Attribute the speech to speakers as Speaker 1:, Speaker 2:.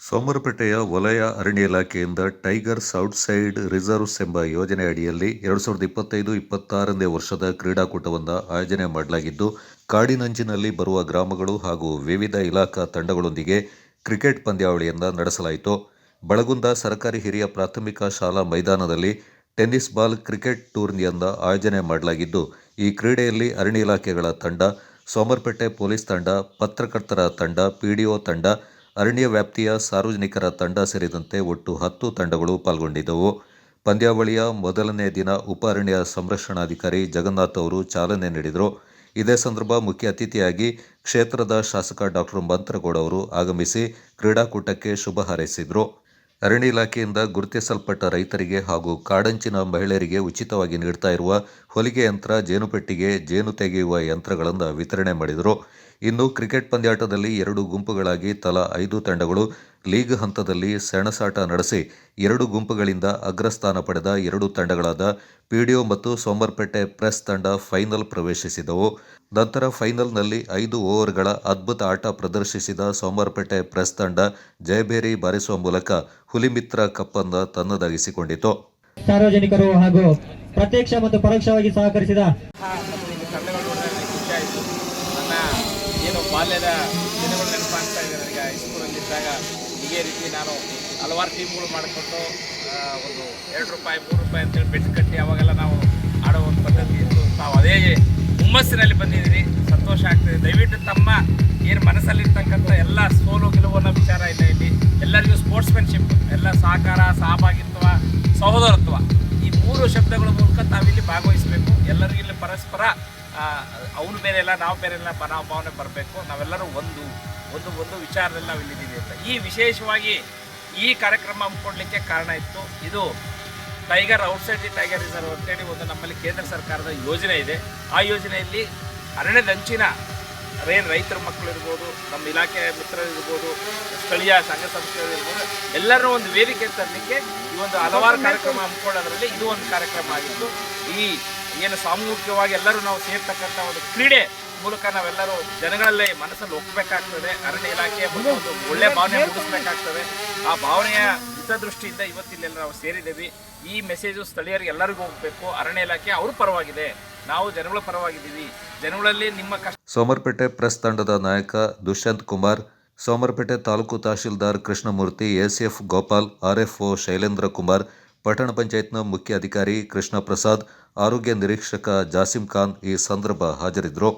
Speaker 1: ಸೋಮವಾರಪೇಟೆಯ ವಲಯ ಅರಣ್ಯ ಇಲಾಖೆಯಿಂದ ಟೈಗರ್ಸ್ ಔಟ್ಸೈಡ್ ರಿಸರ್ವ್ಸ್ ಎಂಬ ಯೋಜನೆ ಅಡಿಯಲ್ಲಿ 2025-26ನೇ ವರ್ಷದ ಕ್ರೀಡಾಕೂಟವನ್ನು ಆಯೋಜನೆ ಮಾಡಲಾಗಿದ್ದು, ಕಾಡಿನಂಚಿನಲ್ಲಿ ಬರುವ ಗ್ರಾಮಗಳು ಹಾಗೂ ವಿವಿಧ ಇಲಾಖಾ ತಂಡಗಳೊಂದಿಗೆ ಕ್ರಿಕೆಟ್ ಪಂದ್ಯಾವಳಿಯನ್ನು ನಡೆಸಲಾಯಿತು. ಬಳಗುಂದ ಸರ್ಕಾರಿ ಹಿರಿಯ ಪ್ರಾಥಮಿಕ ಶಾಲಾ ಮೈದಾನದಲ್ಲಿ ಟೆನ್ನಿಸ್ ಬಾಲ್ ಕ್ರಿಕೆಟ್ ಟೂರ್ನಿಯನ್ನು ಆಯೋಜನೆ ಮಾಡಲಾಗಿದ್ದು, ಈ ಕ್ರೀಡೆಯಲ್ಲಿ ಅರಣ್ಯ ಇಲಾಖೆಗಳ ತಂಡ, ಸೋಮವಾರಪೇಟೆ ಪೊಲೀಸ್ ತಂಡ, ಪತ್ರಕರ್ತರ ತಂಡ, ಪಿಡಿಒ ತಂಡ, ಅರಣ್ಯ ವ್ಯಾಪ್ತಿಯ ಸಾರ್ವಜನಿಕರ ತಂಡ ಸೇರಿದಂತೆ ಒಟ್ಟು 10 ತಂಡಗಳು ಪಾಲ್ಗೊಂಡಿದ್ದವು. ಪಂದ್ಯಾವಳಿಯ ಮೊದಲನೇ ದಿನ ಉಪ ಅರಣ್ಯ ಸಂರಕ್ಷಣಾಧಿಕಾರಿ ಜಗನ್ನಾಥ್ ಅವರು ಚಾಲನೆ ನೀಡಿದರು. ಇದೇ ಸಂದರ್ಭ ಮುಖ್ಯ ಅತಿಥಿಯಾಗಿ ಕ್ಷೇತ್ರದ ಶಾಸಕ ಡಾ. ಮಂತ್ರಗೌಡ ಅವರು ಆಗಮಿಸಿ ಕ್ರೀಡಾಕೂಟಕ್ಕೆ ಶುಭ ಹಾರೈಸಿದರು. ಅರಣ್ಯ ಇಲಾಖೆಯಿಂದ ಗುರುತಿಸಲ್ಪಟ್ಟ ರೈತರಿಗೆ ಹಾಗೂ ಕಾಡಂಚಿನ ಮಹಿಳೆಯರಿಗೆ ಉಚಿತವಾಗಿ ನೀಡ್ತಾ ಇರುವ ಹೊಲಿಗೆ ಯಂತ್ರ, ಜೇನುಪೆಟ್ಟಿಗೆ, ಜೇನು ತೆಗೆಯುವ ಯಂತ್ರಗಳನ್ನು ವಿತರಣೆ ಮಾಡಿದರು. ಇನ್ನು ಕ್ರಿಕೆಟ್ ಪಂದ್ಯಾಟದಲ್ಲಿ 2 ಗುಂಪುಗಳಾಗಿ ತಲಾ 5 ತಂಡಗಳು ಲೀಗ್ ಹಂತದಲ್ಲಿ ಸೆಣಸಾಟ ನಡೆಸಿ 2 ಗುಂಪುಗಳಿಂದ ಅಗ್ರಸ್ಥಾನ ಪಡೆದ 2 ತಂಡಗಳಾದ ಪಿಡಿಒ ಮತ್ತು ಸೋಮವಾರಪೇಟೆ ಪ್ರೆಸ್ ತಂಡ ಫೈನಲ್ ಪ್ರವೇಶಿಸಿದವು. ನಂತರ ಫೈನಲ್ನಲ್ಲಿ 5 ಓವರ್ಗಳ ಅದ್ಭುತ ಆಟ ಪ್ರದರ್ಶಿಸಿದ ಸೋಮವಾರಪೇಟೆ ಪ್ರೆಸ್ ತಂಡ ಜಯಭೇರಿ ಬಾರಿಸುವ ಮೂಲಕ ಹುಲಿಮಿತ್ರ ಕಪ್ಪನ್ನು ತನ್ನದಾಗಿಸಿಕೊಂಡಿತು.
Speaker 2: ಸಾರ್ವಜನಿಕರು ಹಾಗೂ ಪ್ರತ್ಯಕ್ಷ ಮತ್ತು ಪರೋಕ್ಷವಾಗಿ ಸಹಕರಿಸಿದ
Speaker 3: ಏನು ಬಾಲ್ಯದ ದಿನಗಳು ನೆನಪಾಗ್ತಾ ಇದೆ ನನಗೆ. ಹೈಸ್ಕೂಲಲ್ಲಿದ್ದಾಗ ಇದೇ ರೀತಿ ನಾನು ಹಲವಾರು ಟೀಮ್ಗಳು ಮಾಡಿಕೊಂಡು ಒಂದು ₹2, ₹3 ಅಂತೇಳಿ ಬೆಟ್ ಕಟ್ಟಿ ಅವಾಗೆಲ್ಲ ನಾವು ಆಡೋ ಒಂದು ಪದ್ಧತಿ ಇತ್ತು. ನಾವು ಅದೇ ಹುಮ್ಮಸ್ಸಿನಲ್ಲಿ ಬಂದಿದ್ದೀರಿ, ಸಂತೋಷ ಆಗ್ತದೆ. ದಯವಿಟ್ಟು ತಮ್ಮ ಏನು ಮನಸ್ಸಲ್ಲಿರ್ತಕ್ಕಂಥ ಎಲ್ಲ ಸೋಲು ಗೆಲುವನ್ನ ವಿಚಾರ ಇಲ್ಲ. ಇಲ್ಲಿ ಎಲ್ಲರಿಗೂ ಸ್ಪೋರ್ಟ್ಸ್ಮನ್ಶಿಪ್, ಎಲ್ಲ ಸಹಕಾರ, ಸಹಭಾಗಿತ್ವ, ಸಹೋದರತ್ವ ಈ 3 ಶಬ್ದಗಳ ಮೂಲಕ ತಾವಿಲ್ಲಿ ಭಾಗವಹಿಸಬೇಕು. ಎಲ್ಲರಿಗೂ ಇಲ್ಲಿ ಪರಸ್ಪರ ಅವನು ಬೇರೆ ಇಲ್ಲ, ನಾವು ಬೇರೆ ಇಲ್ಲ, ಭಾವನೆ ಬರಬೇಕು. ನಾವೆಲ್ಲರೂ ಒಂದು ವಿಚಾರದಲ್ಲಿ ನಾವು ಇಲ್ಲಿದ್ದೀವಿ ಅಂತ ಈ ವಿಶೇಷವಾಗಿ ಈ ಕಾರ್ಯಕ್ರಮ ಹಮ್ಮಿಕೊಳ್ಳಲಿಕ್ಕೆ ಕಾರಣ ಇತ್ತು. ಇದು tiger outside the tiger reserve ಅಂತೇಳಿ ಒಂದು ನಮ್ಮಲ್ಲಿ ಕೇಂದ್ರ ಸರ್ಕಾರದ ಯೋಜನೆ ಇದೆ. ಆ ಯೋಜನೆಯಲ್ಲಿ ಅರಣ್ಯದಂಚಿನ ರೈತರ ಮಕ್ಕಳು ಇರ್ಬೋದು, ನಮ್ಮ ಇಲಾಖೆಯ ಮಿತ್ರರಿರ್ಬೋದು, ಸ್ಥಳೀಯ ಸಂಘ ಸಂಸ್ಥೆಗಳಿರ್ಬೋದು, ಎಲ್ಲರೂ ಒಂದು ವೇದಿಕೆ ತರಲಿಕ್ಕೆ ಈ ಒಂದು ಹಲವಾರು ಕಾರ್ಯಕ್ರಮ ಹಮ್ಮಿಕೊಳ್ಳೋದ್ರಲ್ಲಿ ಇದು ಒಂದು ಕಾರ್ಯಕ್ರಮ ಆಗಿತ್ತು. ಈ ಏನು ಸಾಮೂಹಿಕವಾಗಿ ಎಲ್ಲರೂ ನಾವು ಸೇರ್ತಕ್ಕಂಥ ಒಂದು ಕ್ರೀಡೆ ಮೂಲಕ ನಾವೆಲ್ಲರೂ ಜನಗಳಲ್ಲೇ ಮನಸ್ಸಲ್ಲಿ ಒಪ್ಪಬೇಕಾಗ್ತದೆ. ಅರಣ್ಯ ಇಲಾಖೆಯ ಒಂದು ಒಳ್ಳೆಯ ಭಾವನೆ ಮೂಡಿಸಬೇಕಾಗ್ತದೆ. ಆ ಭಾವನೆಯ ಹಿತದೃಷ್ಟಿಯಿಂದ ಇವತ್ತಿಲ್ಲೆಲ್ಲ ನಾವು ಸೇರಿದ್ದೇವೆ. ಈ ಮೆಸೇಜು ಸ್ಥಳೀಯರಿಗೆ ಎಲ್ಲರಿಗೂ ಹೋಗಬೇಕು. ಅರಣ್ಯ ಇಲಾಖೆ ಅವ್ರ ಪರವಾಗಿದೆ, ನಾವು ಜನಗಳ ಪರವಾಗಿದ್ದೀವಿ. ಜನಗಳಲ್ಲಿ ನಿಮ್ಮ ಕಷ್ಟ.
Speaker 1: ಸೋಮವಾರಪೇಟೆ ಪ್ರೆಸ್ ತಂಡದ ನಾಯಕ ದುಷ್ಯಂತ್ ಕುಮಾರ್, ಸೋಮವಾರಪೇಟೆ ತಾಲೂಕು ತಹಶೀಲ್ದಾರ್ ಕೃಷ್ಣಮೂರ್ತಿ, ಎಸಿಎಫ್ ಗೋಪಾಲ್, ಆರ್ಎಫ್ಒ ಶೈಲೇಂದ್ರ ಕುಮಾರ್, ಪಟ್ಟಣ ಪಂಚಾಯತ್ನ ಮುಖ್ಯ ಅಧಿಕಾರಿ ಕೃಷ್ಣ ಪ್ರಸಾದ್, ಆರೋಗ್ಯ ನಿರೀಕ್ಷಕ ಜಾಸಿಂ ಖಾನ್ ಈ ಸಂದರ್ಭ ಹಾಜರಿದ್ದರು.